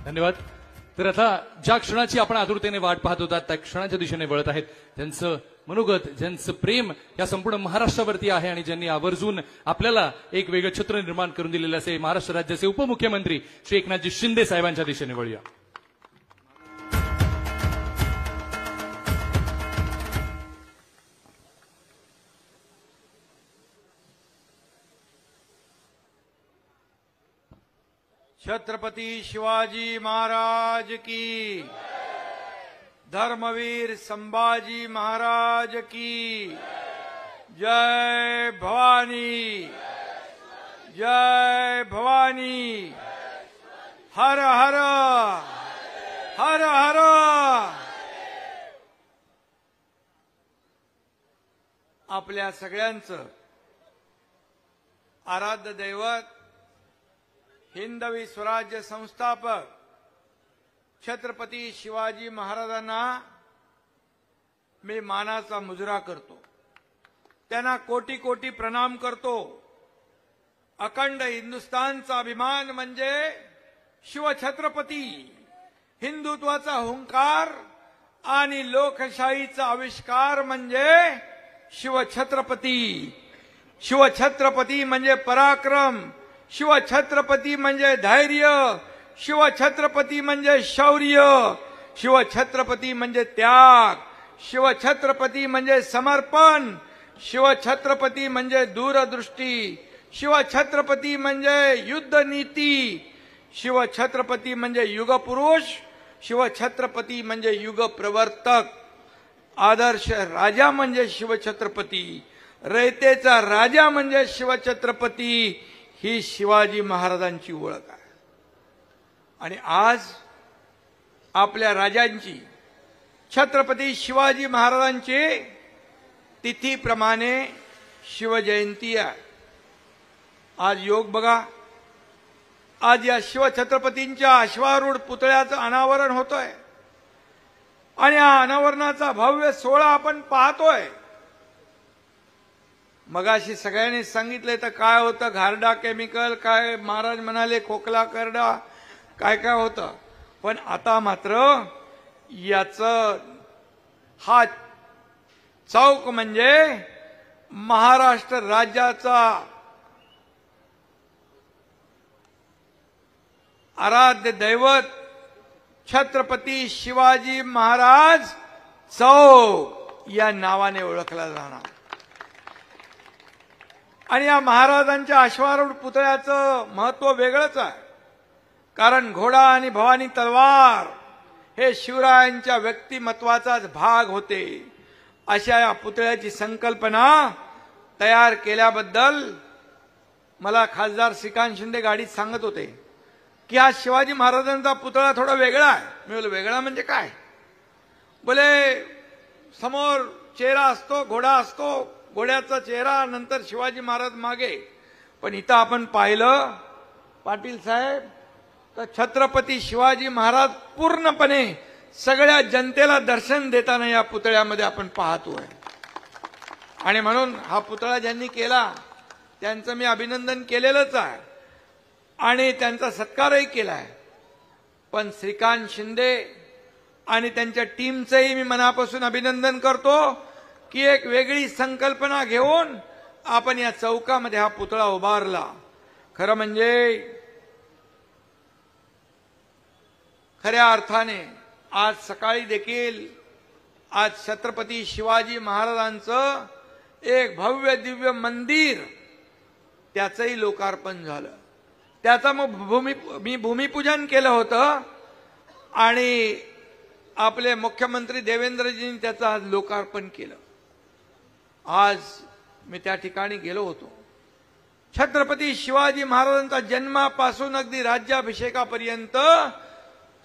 धन्यवाद। तर आता ज्या क्षणाची आपण आतुरतेने वाट पाहत होता त्या क्षणाच्या दिशेने वळत आहेत। त्यांचं मनोगत, ज्यांचं प्रेम या संपूर्ण महाराष्ट्रावरती आहे आणि ज्यांनी आवर्जून आपल्याला एक वेगळं चित्र निर्माण करून दिलेलं असे महाराष्ट्र राज्याचे उपमुख्यमंत्री श्री एकनाथजी शिंदे साहेबांच्या दिशेने वळूया। छत्रपती शिवाजी महाराज की, धर्मवीर संभाजी महाराज की जय भवानी, जय भवानी। हर हर हर हर। आपल्या सगळ्यांचं आराध्य दैवत हिंदवी स्वराज्य संस्थापक छत्रपती शिवाजी महाराजांना मी मानाचा मुजरा करतो, त्यांना कोटी कोटी प्रणाम करतो। अखंड हिंदुस्थानचा अभिमान म्हणजे शिवछत्रपती, हिंदुत्वाचा हुंकार आणि लोकशाहीचा आविष्कार म्हणजे शिवछत्रपती। शिवछत्रपती म्हणजे पराक्रम, शिवछत्रपती म्हणजे धैर्य, शिवछत्रपती म्हणजे शौर्य, शिवछत्रपती म्हणजे त्याग, शिवछत्रपती म्हणजे समर्पण, शिवछत्रपती म्हणजे दूरदृष्टी, शिवछत्रपती म्हणजे युद्धनीती, शिवछत्रपती म्हणजे युगपुरुष, शिवछत्रपती म्हणजे युगप्रवर्तक। आदर्श राजा म्हणजे शिवछत्रपती, रयतेचा राजा म्हणजे शिवछत्रपती। ही शिवाजी महाराजांची ओळख आहे। आणि आज आपल्या राजांची, छत्रपती शिवाजी महाराजांची तिथीप्रमाणे शिवजयंती आहे। आज योग बघा, आज या शिवछत्रपतींच्या अश्वारूढ पुतळ्याचं अनावरण होतंय आणि या अनावरणाचा भव्य सोहळा आपण पाहतोय। मगाशी सगळ्यांनी सांगितले तर काय होतं, घारडा केमिकल, काय महाराज म्हणाले खोकला करडा, काय काय होतं, पण आता मात्र याचं हा चौक म्हणजे महाराष्ट्र राज्याचा आराध्य दैवत छत्रपती शिवाजी महाराज चौक या नावाने ओळखला जाणार। आणि या महाराजांच्या अश्वारूढ पुतळ्याचं महत्व वेगळंच आहे, कारण घोडा आणि भवानी तलवार हे शिवरायांच्या व्यक्तिमत्वाचाच भाग होते। अशा या पुतळ्याची संकल्पना तयार केल्याबद्दल मला खासदार श्रीकांत शिंदे गाडीत सांगत होते की हा शिवाजी महाराजांचा पुतळा थोडा वेगळा आहे। मी बोललो वेगळा म्हणजे काय? बोले समोर चेहरा असतो, घोडा असतो, घोड्याचा चेहरा, नंतर शिवाजी महाराज मागे, पण इथं आपण पाहिलं पाटील साहेब तर छत्रपती शिवाजी महाराज पूर्णपणे सगळ्या जनतेला दर्शन देताना या पुतळ्यामध्ये आपण पाहतोय। आणि म्हणून हा पुतळा ज्यांनी केला त्यांचं मी अभिनंदन केलेलंच आहे आणि त्यांचा सत्कारही केलाय। पण श्रीकांत शिंदे आणि त्यांच्या टीमचंही मी मनापासून अभिनंदन करतो की एक वेगळी संकल्पना घेऊन आपण या चौकामध्ये हा पुतळा उभारला। खरं म्हणजे खऱ्या अर्थाने आज सकाळी देखील आज छत्रपती शिवाजी महाराजांचं एक भव्य दिव्य मंदिर त्याचंही लोकार्पण झालं। त्याचं मी भूमिपूजन केलं होतं आणि आपले मुख्यमंत्री देवेंद्रजींनी त्याचं आज लोकार्पण केलं। आज मी त्या ठिकाणी गेलो होतो। छत्रपती शिवाजी महाराजांचा जन्मापासून अगदी राज्याभिषेकापर्यंत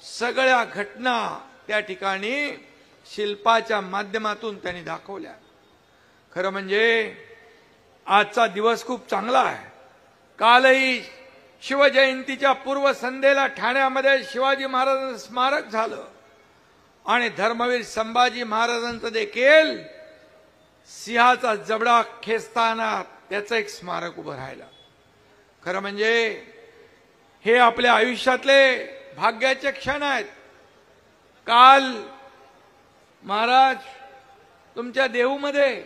सगळ्या घटना त्या ठिकाणी शिल्पाच्या माध्यमातून त्यांनी दाखवल्या। खरं म्हणजे आजचा दिवस खूप चांगला आहे। कालही शिवजयंतीच्या पूर्वसंध्येला ठाण्यामध्ये शिवाजी महाराजांचं स्मारक झालं आणि धर्मवीर संभाजी महाराजांचं देखील सिंहाचा जबडा खेचताना त्याचं एक स्मारक उभं राहिलं। खरं म्हणजे हे आपल्या आयुष्यातले भाग्याचे क्षण आहेत. काल महाराज तुमच्या देहूमध्ये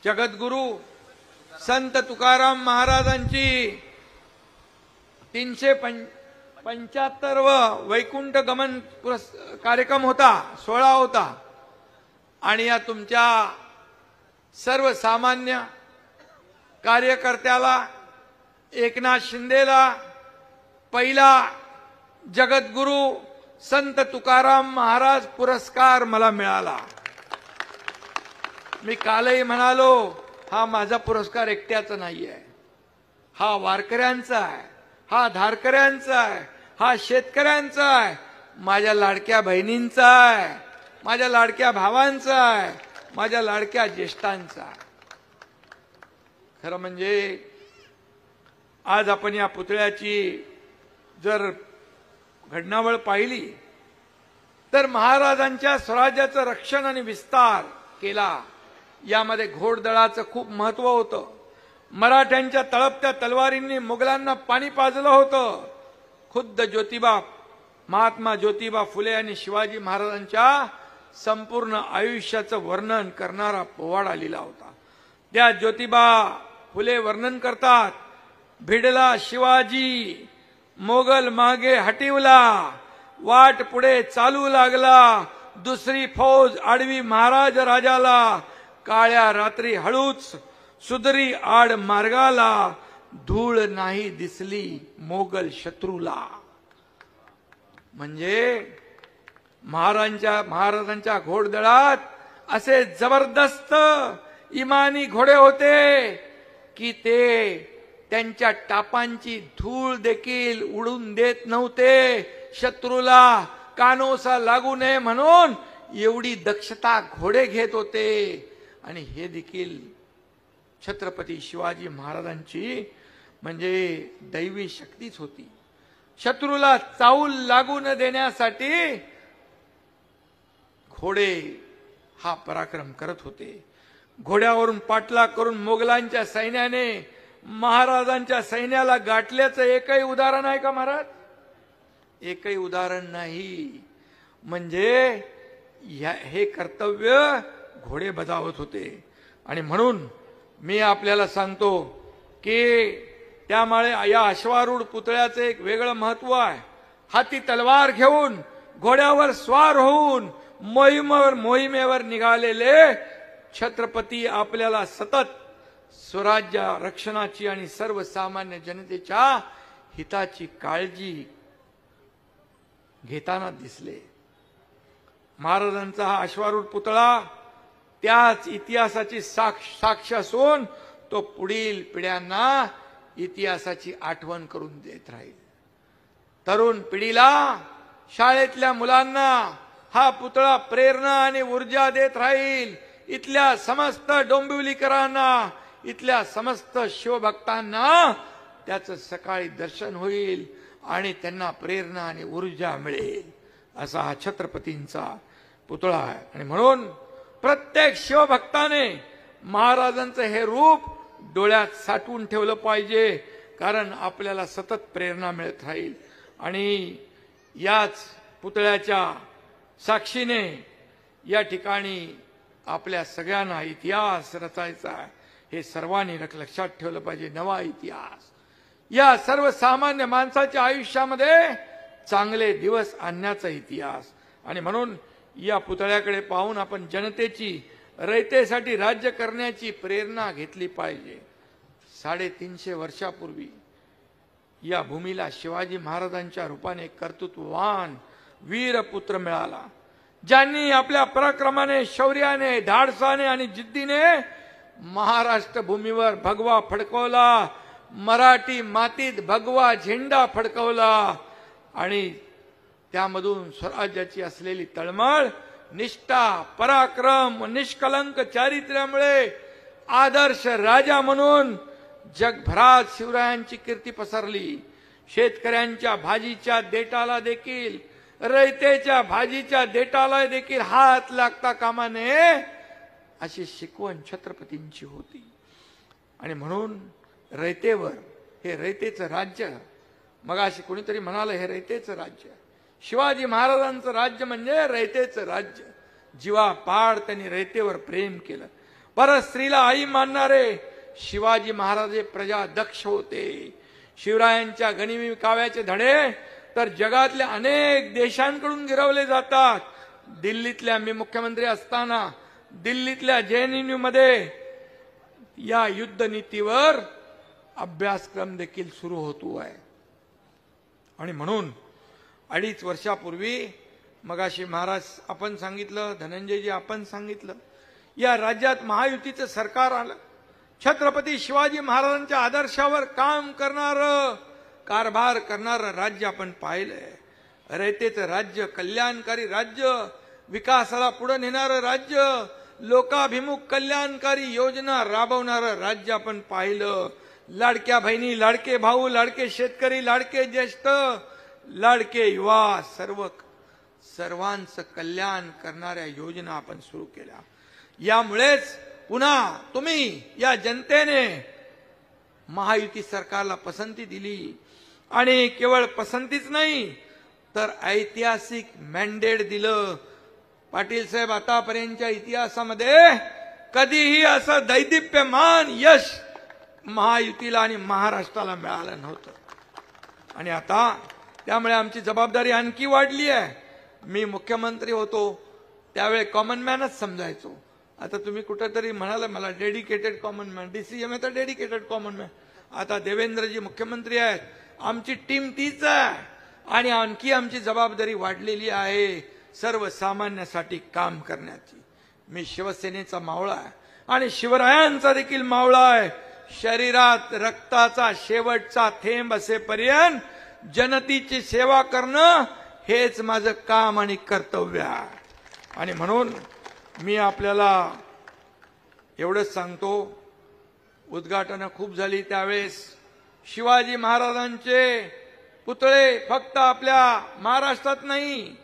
जगद्गुरु संत तुकाराम महाराजांची 375 वैकुंठ गमन कार्यक्रम होता, सोहळा होता. आणि या तुमच्या सर्वसामान्य कार्यकर्त्याला एकनाथ शिंदेला पहिला जगद्गुरु संत तुकाराम महाराज पुरस्कार मला मिळाला. मी कालही म्हणालो, हा माझा पुरस्कार एकट्याचा नाहीये, हा वारकऱ्यांचा आहे, हा धारकऱ्यांचा आहे, हा शेतकऱ्यांचा आहे, माझ्या लाडक्या बहिणींचा आहे, माझ्या लाडक्या भावांचा आहे, माझ्या लाडक्या ज्येष्ठांचा आहे. खरं म्हणजे आज आपण या पुतळ्याची जर घडणावळ पाहिली तर महाराजांच्या स्वराज्याचं रक्षण आणि विस्तार केला. यामध्ये घोडदळाचं खूप महत्व होतं. मराठ्यांच्या तळपत्या तलवारींनी मुघलांना पाणी पाजलं होतं. खुद्द ज्योतिबा, महात्मा ज्योतिबा फुले आणि शिवाजी महाराजांच्या संपूर्ण आयुष्याचं वर्णन करणारा पोवाडा लिहिला होता. त्या ज्योतिबा फुले वर्णन करतात, भिडला शिवाजी मोगल मागे हटिवला, वाट पुढे चालू लागला, दुसरी फौज आडवी महाराज राजाला, काळ्या रात्री हळूच सुदरी आड मार्गाला, धूळ नाही दिसली मोगल शत्रूला. म्हणजे महाराजांच्या घोडदळात असे जबरदस्त इमानी घोडे होते की ते त्यांच्या टापांची धूळ देखील उडून देत नव्हते. शत्रूला कानोसा लागू नये म्हणून एवढी दक्षता घोडे घेत होते. आणि हे देखील छत्रपती शिवाजी महाराजांची म्हणजे दैवी शक्तीच होती. शत्रूला चाऊल लागू न देण्यासाठी घोडे हा पराक्रम करत होते. घोड्यावरून पाठलाग करून मोगलांच्या सैन्याने महाराजांच्या सैन्याला गाठल्याचं एकही उदाहरण आहे का महाराज? एकही उदाहरण नाही. म्हणजे हे कर्तव्य घोडे बजावत होते. आणि म्हणून मी आपल्याला सांगतो की त्यामुळे या अश्वारूढ पुतळ्याचं एक वेगळं महत्व आहे. हाती तलवार घेऊन घोड्यावर स्वार होऊन मोहिमेवर निघालेले छत्रपती आपल्याला सतत स्वराज्य रक्षणाची आणि सर्वसामान्य जनतेच्या हिताची काळजी घेताना दिसले. महाराजांचा हा अश्वारूढ पुतळा त्याच इतिहासाची साक्ष असून तो पुढील पिढ्यांना इतिहासाची आठवण करून देत राहील. तरुण पिढीला, शाळेतल्या मुलांना हा पुतळा प्रेरणा आणि ऊर्जा देत राहील. इथल्या समस्त डोंबिवलीकरांना, इथल्या समस्त शिवभक्तांना त्याचं सकाळी दर्शन होईल आणि त्यांना प्रेरणा आणि ऊर्जा मिळेल. असा हा छत्रपतींचा पुतळा आहे. आणि म्हणून प्रत्येक शिवभक्ताने महाराजांचं हे रूप डोळ्यात साठवून ठेवलं पाहिजे, कारण आपल्याला सतत प्रेरणा मिळत राहील. आणि याच पुतळ्याच्या साक्षीने या ठिकाणी आपल्या सगळ्यांना इतिहास रचायचा आहे. हे सर्वांनी लक्षात ठेवलं पाहिजे. नवा इतिहास, या सर्वसामान्य माणसाच्या आयुष्यामध्ये चांगले दिवस आणण्याचा इतिहास. आणि म्हणून या पुतळ्याकडे पाहून आपण जनतेची, रयतेसाठी राज्य करण्याची प्रेरणा घेतली पाहिजे. 350 वर्षापूर्वी या भूमीला शिवाजी महाराजांच्या रूपाने कर्तृत्ववान वीरपुत्र मिळाला, ज्यांनी आपल्या पराक्रमाने, शौर्याने, धाडसाने आणि जिद्दीने महाराष्ट्र भूमीवर भगवा फडकवला, मराठी मातीत भगवा झेंडा फडकवला. आणि त्यामधून स्वराज्याची असलेली तळमळ, निष्ठा, पराक्रम, निष्कलंक चारित्र्यामुळे आदर्श राजा म्हणून जगभरात शिवरायांची कीर्ती पसरली. शेतकऱ्यांच्या भाजीच्या देटाला देखील, रयतेच्या भाजीच्या देटाला देखील हात लागता कामा नये अशी शिकवण छत्रपतींची होती. आणि म्हणून रयतेवर, हे रयतेचं राज्य मगाशी कोणीतरी म्हणालं हे रयतेचं राज्य आहे. शिवाजी महाराजांचं राज्य म्हणजे रयतेचं राज्य. जीवापाड त्यांनी रयतेवर प्रेम केलं. परत स्त्रीला आई मानणारे शिवाजी महाराज प्रजा दक्ष होते. शिवरायांच्या गनिमी काव्याचे धडे तर जगातल्या अनेक देशांकडून गिरवले जातात. दिल्लीतल्या मी मुख्यमंत्री असताना दिल्लीतल्या JNU मध्ये या युद्धनीतीवर अभ्यासक्रम देखील सुरू होतो आहे. आणि म्हणून 2.5 वर्षापूर्वी मगाशी महाराज आपण सांगितलं, धनंजयजी आपण सांगितलं, या राज्यात महायुतीचं सरकार आलं. छत्रपती शिवाजी महाराजांच्या आदर्शावर काम करणारं, कारभार करणारं राज्य आपण पाहिलंय. रयतेचं राज्य, कल्याणकारी राज्य, विकासाला पुढे नेणारं राज्य, लोकाभिमुख कल्याणकारी योजना राबवणारं राज्य आपण पाहिलं. लाडक्या बहिणी, लाडके भाऊ, लाडके शेतकरी, लाडके ज्येष्ठ, लाडके युवा, सर्वांचं कल्याण करणाऱ्या योजना आपण सुरू केल्या. यामुळेच पुन्हा तुम्ही या जनतेने महायुती सरकारला पसंती दिली. आणि केवळ पसंतीच नाही तर ऐतिहासिक मॅन्डेट दिलं. पाटील साहेब, आतापर्यंतच्या इतिहासामध्ये कधीही असं दैदिप्यमान यश महायुतीला आणि महाराष्ट्राला मिळालं नव्हतं. आणि आता त्यामुळे आमची जबाबदारी आणखी वाढली आहे. मी मुख्यमंत्री होतो त्यावेळी कॉमन मॅनच समजायचो. आता तुम्ही कुठेतरी म्हणाल मला डेडिकेटेड कॉमन मॅन, DCM तर डेडिकेटेड कॉमन मॅन. आता देवेंद्रजी मुख्यमंत्री आहेत, आमची टीम तीच आहे आणि आणखी आमची जबाबदारी वाढलेली आहे सर्वसामान्यासाठी काम करण्याची. मी शिवसेनेचा मावळा आहे आणि शिवरायांचा देखील मावळा आहे. शरीरात रक्ताचा शेवटचा थेंब असेपर्यंत जनतेची सेवा करणं हेच माझं काम आणि कर्तव्य आहे. आणि म्हणून मी आपल्याला एवढंच सांगतो, उद्घाटनं खूप झाली त्यावेळेस शिवाजी महाराजांचे पुतळे फक्त आपल्या महाराष्ट्रात नाही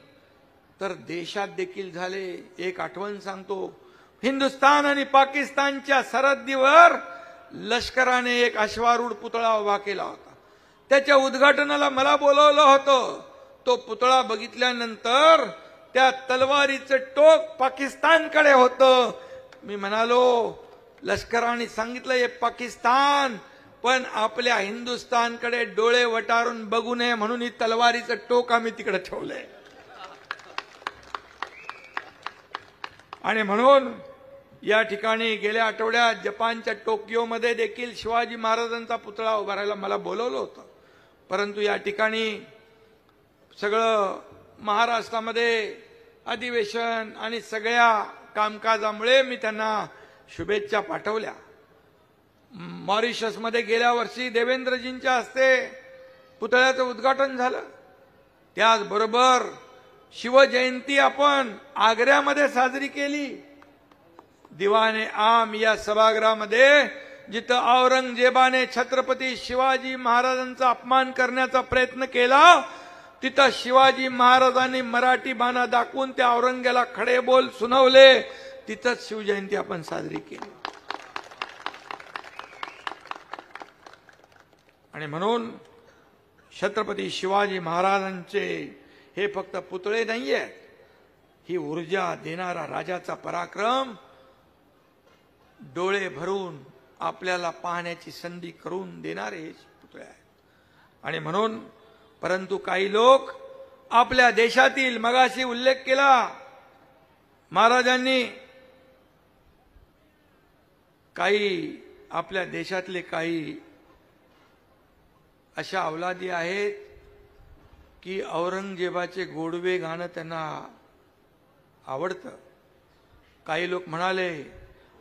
तर देशात देखील झाले. एक आठवण सांगतो, हिंदुस्थान आणि पाकिस्तानच्या सरहद्दीवर लष्कराने एक अश्वारूढ पुतळा उभा केला होता. त्याच्या उद्घाटनाला मला बोलवलं होतं. तो पुतळा बघितल्यानंतर त्या तलवारीचं टोक पाकिस्तानकडे होतं. मी म्हणालो, लष्कराने सांगितलं हे पाकिस्तान, पण आपल्या हिंदुस्थानकडे डोळे वटारून बघू नये म्हणून ही तलवारीचं टोक आम्ही तिकडे ठेवलंय. आणि म्हणून या ठिकाणी गेल्या आठवड्यात जपानच्या टोकियोमध्ये देखील शिवाजी महाराजांचा पुतळा उभारायला मला बोलवलं होतं. परंतु या ठिकाणी सगळं महाराष्ट्रामध्ये अधिवेशन आणि सगळ्या कामकाजामुळे मी त्यांना शुभेच्छा पाठवल्या. मॉरिशसमध्ये गेल्या वर्षी देवेंद्रजींच्या हस्ते पुतळ्याचं उद्घाटन झालं. त्याचबरोबर शिवजयंती आपण आग्र्यामध्ये साजरी केली. दिवाने आम या सभागृहामध्ये जिथं औरंगजेबाने छत्रपती शिवाजी महाराजांचा अपमान करण्याचा प्रयत्न केला, तिथं शिवाजी महाराजांनी मराठी बाणा दाखवून त्या औरंगजेबाला खडे बोल सुनावले. तिथंच शिवजयंती आपण साजरी केली. आणि म्हणून छत्रपती शिवाजी महाराजांचे हे फक्त पुतळे नाहीये, ही ऊर्जा देणारा राजाचा पराक्रम डोळे भरून आपल्याला पाहण्याची संधी करून देणारे हे पुतळे आहेत. आणि म्हणून परंतु काही लोक आपल्या देशातील, मगाशी उल्लेख केला महाराजांनी, काही आपल्या देशातले काही अशा अवलादी आहेत की औरंगजेबाचे गोडवे गाणं त्यांना आवडतं. काही लोक म्हणाले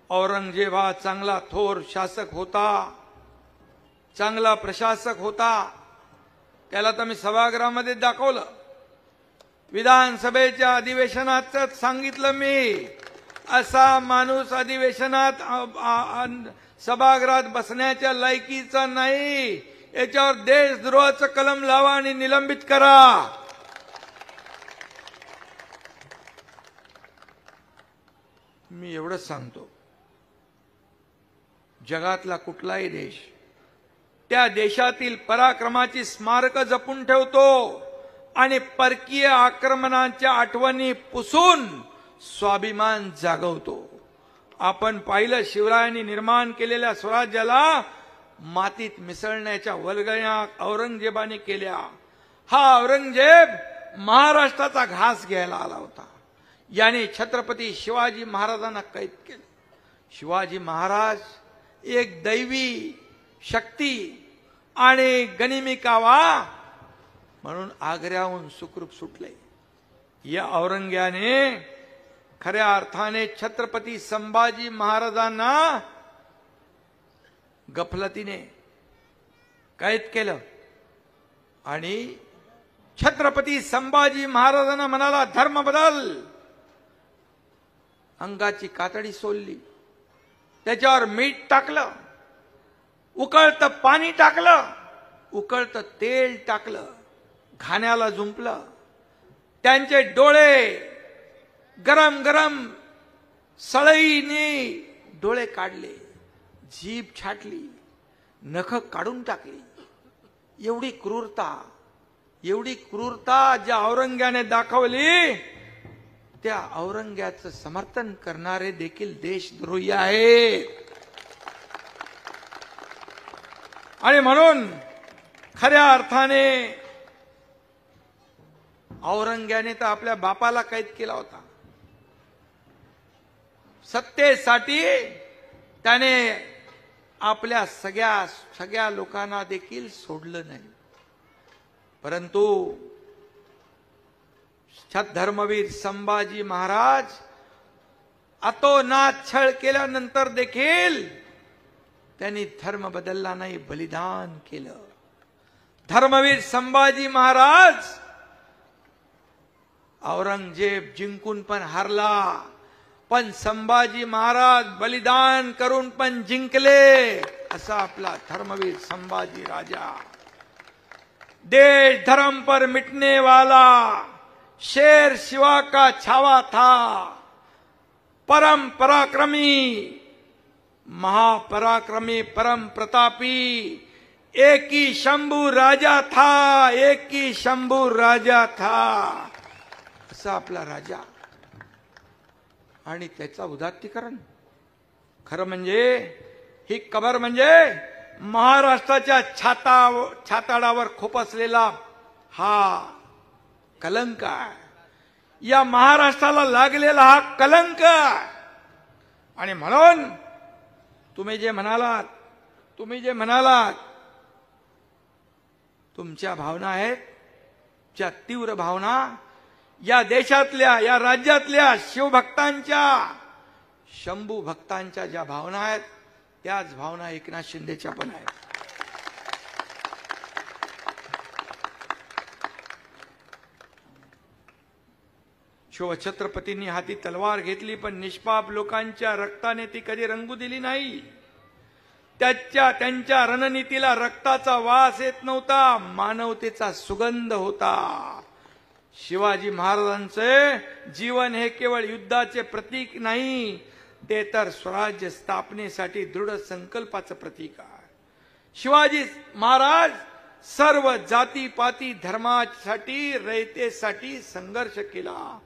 औरंगजेब हा चांगला थोर शासक होता, चांगला प्रशासक होता. त्याला तर मी सभागृहामध्ये दाखवलं. विधानसभेच्या अधिवेशनात सांगितलं मी, असा माणूस अधिवेशनात सभागृहात बसण्याच्या लायकीचा नाही, याच्यावर देशद्रोहाचं कलम लावा आणि निलंबित करा. मी एवढंच सांगतो, जगातला कुठलाही देश त्या देशातील पराक्रमाची स्मारक जपून ठेवतो आणि परकीय आक्रमणाच्या आठवणी पुसून स्वाभिमान जागवतो. आपण पाहिलं शिवरायांनी निर्माण केलेल्या स्वराज्याला मातीत मिसळण्याच्या वल्गण्या औरंगजेबाने केल्या. हा औरंगजेब महाराष्ट्राचा घास घ्यायला आला होता. याने छत्रपती शिवाजी महाराजांना कैद केलं. शिवाजी महाराज एक दैवी शक्ती आणि गनिमी कावा म्हणून आग्र्याहून सुखरूप सुटले. या औरंग्याने खऱ्या अर्थाने छत्रपती संभाजी महाराजांना गफलतीने कैद केलं आणि छत्रपती संभाजी महाराजांना म्हणाला, धर्म बदल. अंगाची कातडी सोलली, त्याच्यावर मीठ टाकलं, उकळतं पाणी टाकलं, उकळतं तेल टाकलं, घाण्याला झुंपलं, त्यांचे डोळे गरम गरम सळईने डोळे काढले, जीभ छाटली, नख काढून टाकली. एवढी क्रूरता ज्या औरंग्याने दाखवली, त्या औरंग्याचं समर्थन करणारे देखील देशद्रोही आहेत. आणि म्हणून खऱ्या अर्थाने औरंग्याने तर आपल्या बापाला कैद केला होता. सत्तेसाठी त्याने आपल्या सगळ्या लोकांना देखील सोडलं नाही. परंतु धर्मवीर संभाजी महाराज अतोनात छळ केल्यानंतर देखील त्यांनी धर्म बदलला नाही, बलिदान केलं. धर्मवीर संभाजी महाराज औरंगजेब जिंकून पण हारला, पण संभाजी महाराज बलिदान करून पण जिंकले. असा आपला धर्मवीर संभाजी राजा. देश धर्म पर मिटने वाला शेर शिवा का छावा था, परम पराक्रमी महापराक्रमी परम प्रतापी एक ही शंभू राजा था, एक ही शंभू राजा था. असा आपला राजा आणि त्याचा उदात्तीकरण. खरं म्हणजे ही कबर म्हणजे महाराष्ट्राच्या छाताडावर खोपसलेला हा कलंक आहे. या महाराष्ट्राला लागलेला हा कलंक. आणि म्हणून तुम्ही जे म्हणालात तुमच्या भावना आहेत, ज्या तीव्र भावना या देशातल्या, या राज्यातल्या शिवभक्तांच्या, शंभू भक्तांच्या ज्या भावना आहेत, त्याच भावना एकनाथ शिंदेच्या पण आहेत. शिवछत्रपतींनी हाती तलवार घेतली, पण निष्पाप लोकांच्या रक्ताने ती कधी रंगू दिली नाही. त्यांच्या रणनीतीला रक्ताचा वास येत नव्हता, मानवतेचा सुगंध होता. शिवाजी महाराजांचे जीवन हे केवळ युद्धाचे प्रतीक नाही, ते तर स्वराज्य स्थापनेसाठी दृढ संकल्पाचं प्रतीक आहे. शिवाजी महाराज सर्व जातीपाती धर्मासाठी रयतेसाठी संघर्ष केला.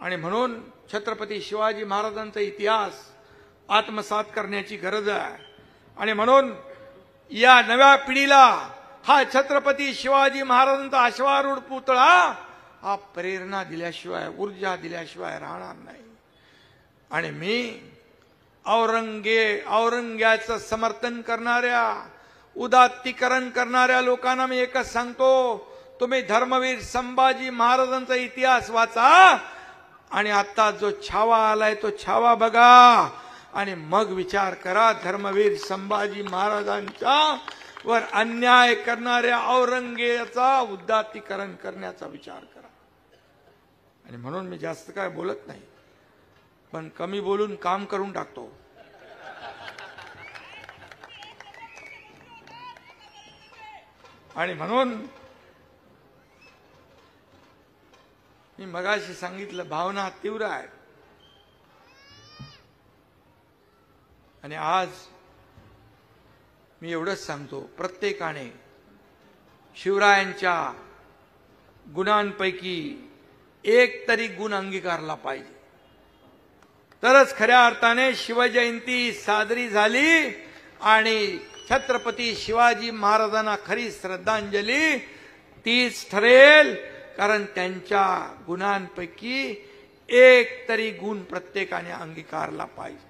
आणि म्हणून छत्रपती शिवाजी महाराजांचा इतिहास आत्मसात करण्याची गरज आहे. आणि म्हणून या नव्या पिढीला हा छत्रपती शिवाजी महाराजांचा अश्वारूढ पुतळा हा प्रेरणा दिल्याशिवाय, ऊर्जा दिल्याशिवाय राहणार नाही. आणि मी औरंग्याचं समर्थन करणाऱ्या, उदात्तीकरण करणाऱ्या लोकांना मी एकच सांगतो, तुम्ही धर्मवीर संभाजी महाराजांचा इतिहास वाचा आणि आता जो छावा आलाय तो छावा बघा आणि मग विचार करा. धर्मवीर संभाजी महाराजांच्या वर अन्याय करणाऱ्या औरंगजेबाचा उदात्तीकरण करण्याचा विचार करा. आणि म्हणून मी जास्त काय बोलत नाही, पण कमी बोलून काम करून टाकतो. आणि म्हणून मी मगाशी सांगितलं, भावना तीव्र आहे. आणि आज मी एवढंच सांगतो, प्रत्येकाने शिवरायांच्या गुणांपैकी एक तरी गुण अंगीकारला पाहिजे, तरच खऱ्या अर्थाने शिवजयंती साजरी झाली आणि छत्रपती शिवाजी महाराजांना खरी श्रद्धांजली तीच ठरेल. कारण त्यांच्या गुणांपैकी एक तरी गुण प्रत्येकाने अंगीकारला पाहिजे.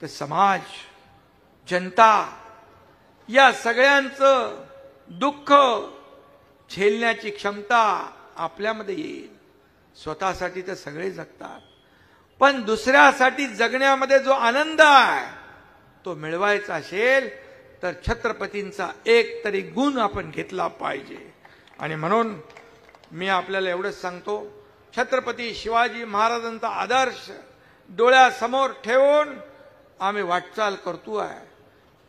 तर समाज, जनता या सगळ्यांचं दुःख झेलण्याची क्षमता आपल्यामध्ये येईल. स्वतःसाठी तर सगळे जगतात, पण दुसऱ्यासाठी जगण्यामध्ये जो आनंद आहे तो मिळवायचा असेल तर छत्रपतींचा एक तरी गुण आपण घेतला पाहिजे. आणि म्हणून मी आपल्याला एवढंच सांगतो, छत्रपती शिवाजी महाराजांचा आदर्श डोळ्यासमोर ठेवून आम्ही वाटचाल करतोय,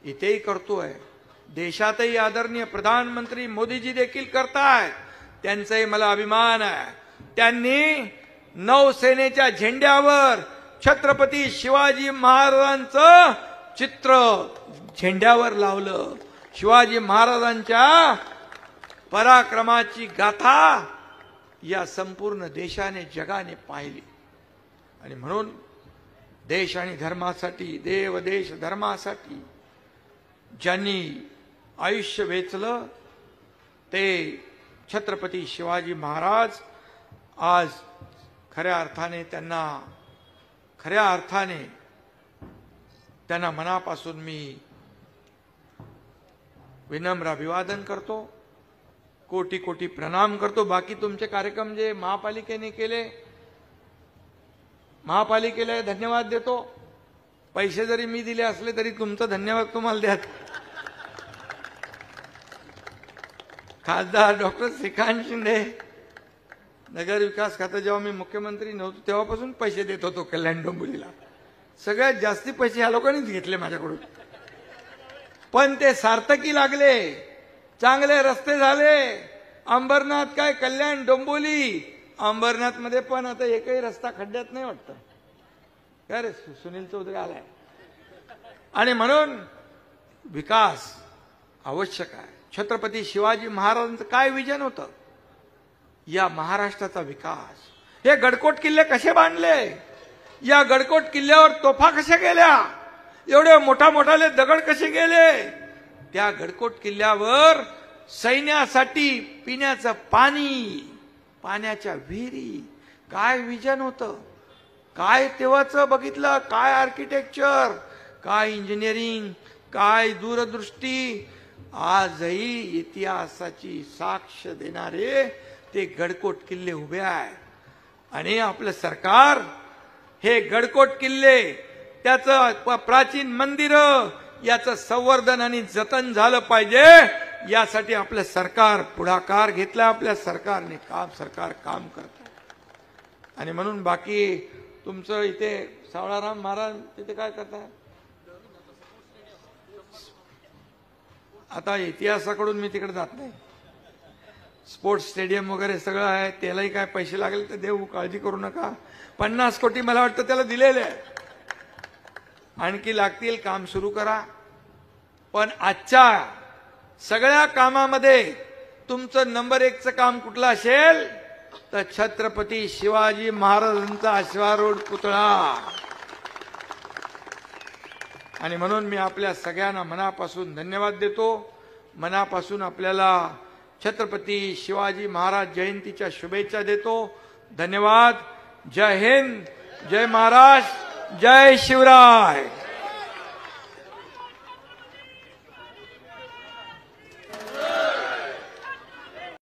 इथेही करतोय, देशातही आदरणीय प्रधानमंत्री मोदीजी देखील करतायत. त्यांचाही मला अभिमान आहे. त्यांनी नौसेनेच्या झेंड्यावर छत्रपती शिवाजी महाराजांचं चित्र झेंड्यावर लावलं. शिवाजी महाराजांच्या पराक्रमाची गाथा या संपूर्ण देशाने, जगाने पाहिली. आणि म्हणून देश आणि धर्मासाठी, देव देश धर्मासाठी ज्यांनी आयुष्य वेचलं ते छत्रपती शिवाजी महाराज आज खऱ्या अर्थाने त्यांना मनापासून मी विनम्र अभिवादन करतो, कोटी कोटी प्रणाम करतो. बाकी तुमचे कार्यक्रम जे महापालिकेने केले, महापालिकेला धन्यवाद देतो. पैसे जरी मी दिले असले तरी तुमचा धन्यवाद तुम्हाला द्या. खासदार डॉक्टर श्रीकांत शिंदे, नगर विकास खातं जेव्हा मी मुख्यमंत्री नव्हतो तेव्हापासून पैसे देत होतो कल्याण डोंबिवलीला. सगळ्यात जास्ती पैसे ह्या लोकांनीच घेतले माझ्याकडून, पण ते सार्थकी लागले. चांगले रस्ते झाले. अंबरनाथ काय, कल्याण डोंबिवली, अंबरनाथ मध्ये पण आता एकही रस्ता खड्ड्यात नाही वाटतं. काय रे, सुनील चौधरी आलाय. आणि म्हणून विकास आवश्यक आहे. छत्रपती शिवाजी महाराजांचं काय विजन होतं? या महाराष्ट्राचा विकास. हे गडकोट किल्ले कसे बांधले, या गडकोट किल्ल्यावर तोफा कशा गेल्या, एवढे मोठाले दगड कसे गेले, त्या गडकोट किल्ल्यावर सैन्यासाठी पिण्याचं पाणी, पाण्याच्या विहिरी, काय विजन होतं, काय तेव्हाचं बघितलं, काय आर्किटेक्चर, काय इंजिनिअरिंग, काय दूरदृष्टी. आजही इतिहासाची साक्ष देणारे ते गडकोट किल्ले उभे आहे. आणि आपलं सरकार हे गडकोट किल्ले, त्याचं प्राचीन मंदिर याचं संवर्धन आणि जतन झालं पाहिजे, यासाठी आपलं सरकार पुढाकार घेतला. आपल्या सरकारने सरकार काम करत. आणि म्हणून बाकी तुमचं इथे सावळाराम महाराज तिथे काय करताय? आता इतिहासाकडून मी तिकडे जात नाही. स्पोर्ट्स स्टेडियम वगैरे सगळं आहे, त्यालाही काय पैसे लागले तर देऊ, काळजी करू नका. 50 कोटी मला वाटतं त्याला दिलेले आहे, आणखी लागतील, काम सुरू करा. पण आजच्या सगळ्या कामामध्ये तुमचं नंबर 1चं काम कुठलं असेल तर छत्रपती शिवाजी महाराजांचा अश्वारूढ पुतळा. आणि म्हणून मी आपल्या सगळ्यांना मनापासून धन्यवाद देतो. मनापासून आपल्याला छत्रपती शिवाजी महाराज जयंतीच्या शुभेच्छा देतो. धन्यवाद. जय हिंद, जय महाराष्ट्र, जय शिवराय.